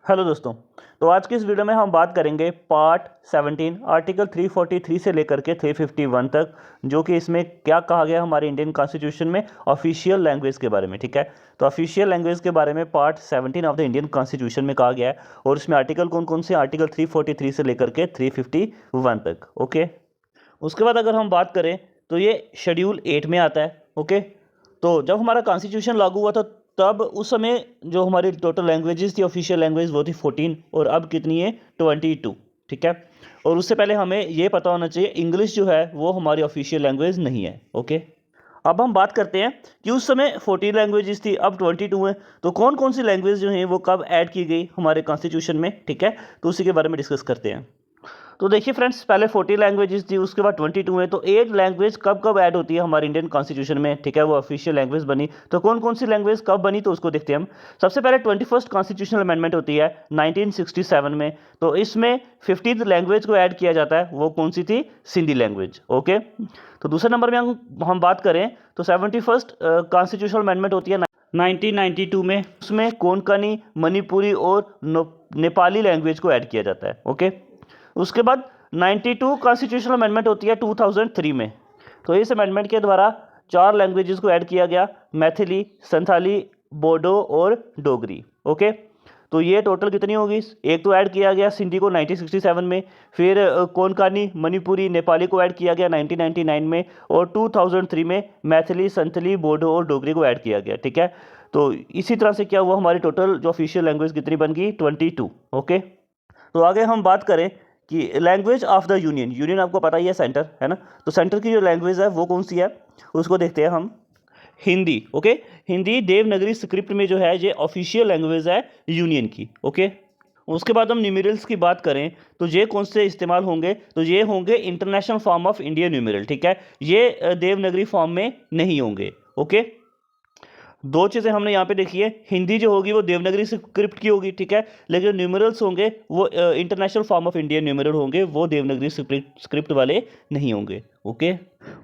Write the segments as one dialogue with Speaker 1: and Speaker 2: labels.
Speaker 1: Hello दोस्तों। तो आज की इस वीडियो में हम बात करेंगे पार्ट 17 आर्टिकल 343 से लेकर के 351 तक, जो कि इसमें क्या कहा गया हमारे इंडियन कॉन्स्टिट्यूशन में ऑफिशियल लैंग्वेज के बारे में। ठीक है, तो ऑफिशियल लैंग्वेज के बारे में part 17 of the Indian constitution में कहा गया है, और इसमें आर्टिकल कौन कौन से, आर्टिकल 343 से लेकर के 351 तक। ओके, उसके बाद अगर हम बात करें तो ये शेड्यूल 8 में आता है। ओके, तो जब हमारा कॉन्स्टिट्यूशन लागू हुआ था तब उस समय जो हमारी टोटल लैंग्वेजेस थी ऑफिशियल लैंग्वेज वो थी 14, और अब कितनी है 22। ठीक है, और उससे पहले हमें ये पता होना चाहिए इंग्लिश जो है वो हमारी ऑफिशियल लैंग्वेज नहीं है। ओके, अब हम बात करते हैं कि उस समय 14 लैंग्वेजेस थी, अब 22 है, तो कौन कौन सी लैंग्वेज जो हैं वो कब ऐड की गई हमारे कॉन्स्टिट्यूशन में। ठीक है, तो उसी के बारे में डिस्कस करते हैं। तो देखिए फ्रेंड्स, पहले 40 लैंग्वेजेस थी, उसके बाद 22 है, तो एक लैंग्वेज कब कब ऐड होती है हमारे इंडियन कॉन्स्टिट्यूशन में। ठीक है, वो ऑफिशियल लैंग्वेज बनी, तो कौन कौन सी लैंग्वेज कब बनी तो उसको देखते हैं हम। सबसे पहले 21st कॉन्स्टिट्यूशनल अमेंडमेंट होती है 1967 में, तो इसमें 50th लैंग्वेज को ऐड किया जाता है, वो कौन सी थी, सिंधी लैंग्वेज। ओके, तो दूसरे नंबर में हम बात करें तो 71st कॉन्स्टिट्यूशनल अमेंडमेंट होती है 1992 में, उसमें कोंकणी, मणिपुरी और नेपाली लैंग्वेज को ऐड किया जाता है। ओके, उसके बाद 92 कॉन्स्टिट्यूशनल अमेंडमेंट होती है 2003 में, तो इस अमेंडमेंट के द्वारा 4 लैंग्वेजेस को ऐड किया गया, मैथिली, संथाली, बोडो और डोगरी। ओके, तो ये टोटल कितनी होगी, एक तो ऐड किया गया सिंधी को 1967 में, फिर कोंकणी, मणिपुरी, नेपाली को ऐड किया गया 1999 में, और 2003 में मैथिली, संथली, बोडो और डोगरी को ऐड किया गया। ठीक है, तो इसी तरह से क्या हुआ, हमारी टोटल जो ऑफिशियल लैंग्वेज कितनी बन गई, 22। ओके, तो आगे हम बात करें कि language of the union, union आपको पता ही है सेंटर है ना, तो सेंटर की जो लैंग्वेज है वो कौन सी है उसको देखते हैं हम। हिंदी। ओके, हिंदी देवनागरी स्क्रिप्ट में जो है ये ऑफिशियल लैंग्वेज है यूनियन की। ओके, उसके बाद हम न्यूमेरल्स की बात करें तो ये कौन से इस्तेमाल होंगे, तो ये होंगे international form of Indian numeral. ठीक है, ये देवनागरी फॉर्म में नहीं होंगे। ओके, दो चीज़ें हमने यहाँ पे देखी है, हिंदी जो होगी वो देवनागरी स्क्रिप्ट की होगी। ठीक है, लेकिन न्यूमेरल्स होंगे वो international form of Indian numeral होंगे, वो देवनागरी स्क्रिप्ट वाले नहीं होंगे। ओके,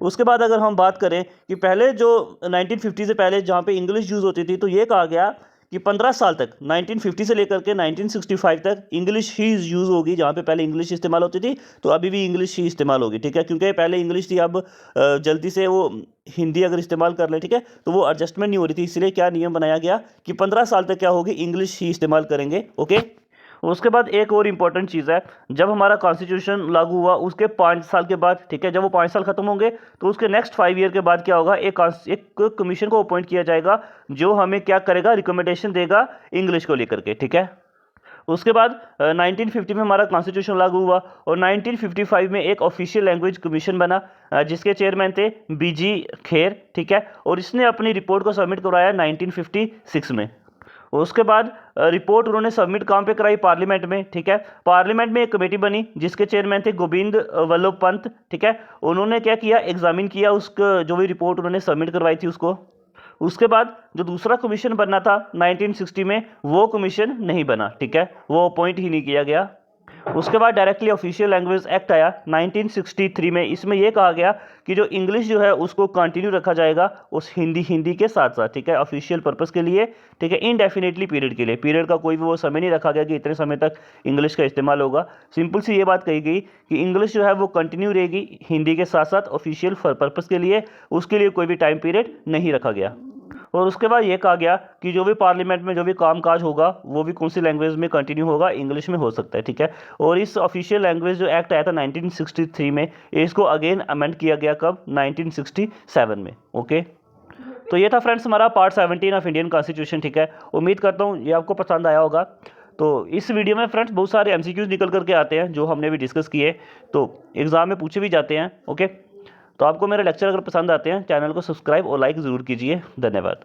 Speaker 1: उसके बाद अगर हम बात करें कि पहले जो 1950 से पहले जहाँ पे इंग्लिश यूज़ होती थी, तो ये कहा गया कि 15 साल तक 1950 से लेकर के 1965 तक इंग्लिश ही यूज़ होगी। जहाँ पे पहले इंग्लिश इस्तेमाल होती थी तो अभी भी इंग्लिश ही इस्तेमाल होगी। ठीक है, क्योंकि पहले इंग्लिश थी, अब जल्दी से वो हिंदी अगर इस्तेमाल कर ले, ठीक है, तो वो एडजस्टमेंट नहीं हो रही थी, इसलिए क्या नियम बनाया गया कि 15 साल तक क्या होगी, इंग्लिश ही इस्तेमाल करेंगे। ओके, उसके बाद एक और इम्पॉर्टेंट चीज़ है, जब हमारा कॉन्स्टिट्यूशन लागू हुआ उसके 5 साल के बाद, ठीक है, जब वो 5 साल खत्म होंगे तो उसके नेक्स्ट 5 ईयर के बाद क्या होगा, एक कमीशन को अपॉइंट किया जाएगा जो हमें क्या करेगा, रिकमेंडेशन देगा इंग्लिश को लेकर के। ठीक है, उसके बाद 1950 में हमारा कॉन्स्टिट्यूशन लागू हुआ, और 1955 में एक ऑफिशियल लैंग्वेज कमीशन बना, जिसके चेयरमैन थे बीजी खेर। ठीक है, और इसने अपनी रिपोर्ट को सबमिट करवाया 1956 में। उसके बाद रिपोर्ट उन्होंने सबमिट कहाँ पे कराई, पार्लियामेंट में। ठीक है, पार्लियामेंट में एक कमेटी बनी जिसके चेयरमैन थे गोविंद वल्लभ पंत। ठीक है, उन्होंने क्या किया, एग्जामिन किया उसको, जो भी रिपोर्ट उन्होंने सबमिट करवाई थी उसको। उसके बाद जो दूसरा कमीशन बनना था 1960 में, वो कमीशन नहीं बना। ठीक है, वो अपॉइंट ही नहीं किया गया। उसके बाद डायरेक्टली ऑफिशियल लैंग्वेज एक्ट आया 1963 में, इसमें यह कहा गया कि जो इंग्लिश जो है उसको कंटिन्यू रखा जाएगा उस हिंदी के साथ साथ। ठीक है, ऑफिशियल पर्पस के लिए। ठीक है, इनडेफिनेटली पीरियड के लिए, पीरियड का कोई भी वो समय नहीं रखा गया कि इतने समय तक इंग्लिश का इस्तेमाल होगा। सिंपल सी ये बात कही गई कि इंग्लिश जो है वो कंटिन्यू रहेगी हिंदी के साथ साथ ऑफिशियल पर्पस के लिए, उसके लिए कोई भी टाइम पीरियड नहीं रखा गया। और उसके बाद ये कहा गया कि जो भी पार्लियामेंट में जो भी कामकाज होगा वो भी कौन सी लैंग्वेज में कंटिन्यू होगा, इंग्लिश में हो सकता है। ठीक है, और इस ऑफिशियल लैंग्वेज जो एक्ट आया था 1963 में, इसको अगेन अमेंड किया गया कब, 1967 में। ओके, तो ये था फ्रेंड्स हमारा पार्ट 17 ऑफ इंडियन कॉन्स्टिट्यूशन। ठीक है, उम्मीद करता हूँ ये आपको पसंद आया होगा। तो इस वीडियो में फ्रेंड्स बहुत सारे एमसीक्यूज निकल करके आते हैं जो हमने भी डिस्कस किए, तो एग्जाम में पूछे भी जाते हैं। ओके, तो आपको मेरे लेक्चर अगर पसंद आते हैं, चैनल को सब्सक्राइब और लाइक ज़रूर कीजिए। धन्यवाद।